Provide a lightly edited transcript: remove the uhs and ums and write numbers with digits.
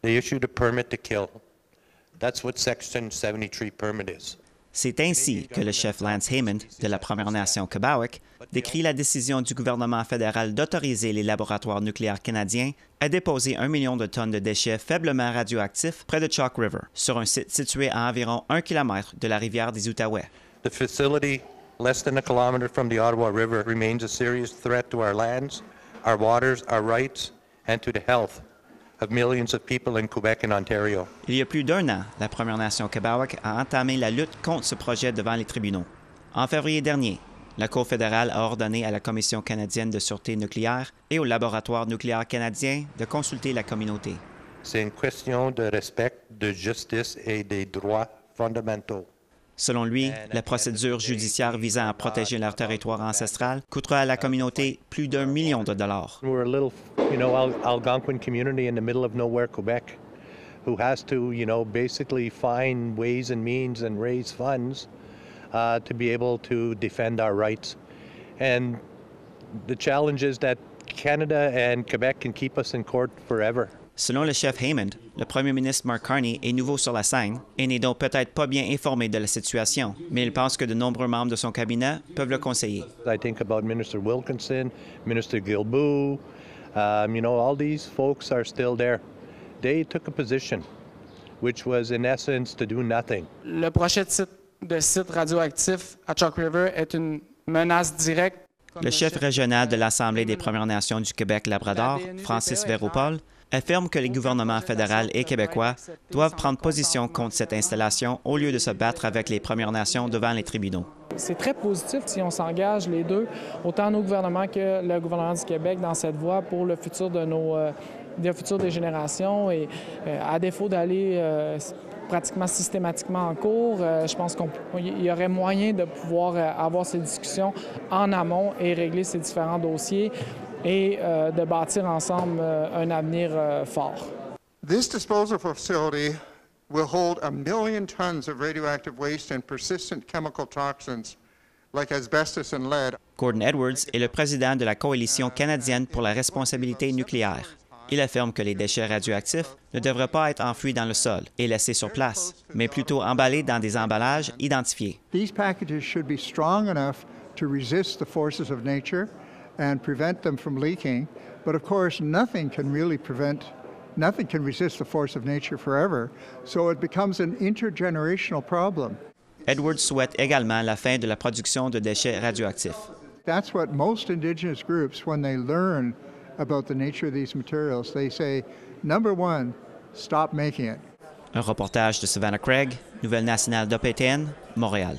They issued a permit to kill. That's what Section 73 permit is. C'est ainsi que le chef Lance Haymond de la Première Nation Kebawak décrit la décision du gouvernement fédéral d'autoriser les laboratoires nucléaires canadiens à déposer 1 million de tonnes de déchets faiblement radioactifs près de Chalk River, sur un site situé à environ 1 km de la rivière des Outaouais. The facility, less than a kilometer from the Ottawa River, remains a serious threat to our lands, our waters, our rights, and to the health of millions of people in Quebec and Ontario. Il y a plus d'1 an, la Première Nation Kebawak a entamé la lutte contre ce projet devant les tribunaux. En février dernier, la Cour fédérale a ordonné à la Commission canadienne de sûreté nucléaire et au laboratoire nucléaire canadien de consulter la communauté. C'est une question de respect, de justice et des droits fondamentaux. Selon lui, la procédure judiciaire visant à protéger leur territoire ancestral coûtera à la communauté plus d'1 million de dollars. We're a little, Algonquin community in the middle of nowhere, Quebec, who has to, basically find ways and means and raise funds to be able to defend our rights. And the challenge is that Canada and Quebec can keep us in court forever. Selon le chef Haymond, le premier ministre Mark Carney est nouveau sur la scène et n'est donc peut-être pas bien informé de la situation, mais il pense que de nombreux membres de son cabinet peuvent le conseiller. I think about Minister Wilkinson, Minister Guilbeault, all these folks are still there. They took a position, which was in essence to do nothing. Le projet de site radioactif à Chalk River est une menace directe. Le chef régional de l'Assemblée des Premières Nations du Québec-Labrador, Francis Véropol, affirme que les gouvernements fédéral et québécois doivent prendre position contre cette installation au lieu de se battre avec les Premières Nations devant les tribunaux. C'est très positif si on s'engage les deux, autant nos gouvernements que le gouvernement du Québec, dans cette voie pour le futur de le futur des générations. Et à défaut d'aller pratiquement systématiquement en cours, je pense qu'il y aurait moyen de pouvoir avoir ces discussions en amont et régler ces différents dossiers et de bâtir ensemble un avenir fort. This disposal facility will hold 1 million tons of radioactive waste and persistent chemical toxins like asbestos and lead. Gordon Edwards est le président de la Coalition canadienne pour la responsabilité nucléaire. Il affirme que les déchets radioactifs ne devraient pas être enfouis dans le sol et laissés sur place, mais plutôt emballés dans des emballages identifiés. These packages should be strong enough to resist the forces of nature and prevent them from leaking. But of course, nothing can resist the force of nature forever. So it becomes an intergenerational problem. Edwards souhaite également la fin de la production de déchets radioactifs. That's what most Indigenous groups, when they learn about the nature of these materials, they say, number one, stop making it. Un reportage de Savannah Craig, Nouvelle nationale d'OPTN, Montréal.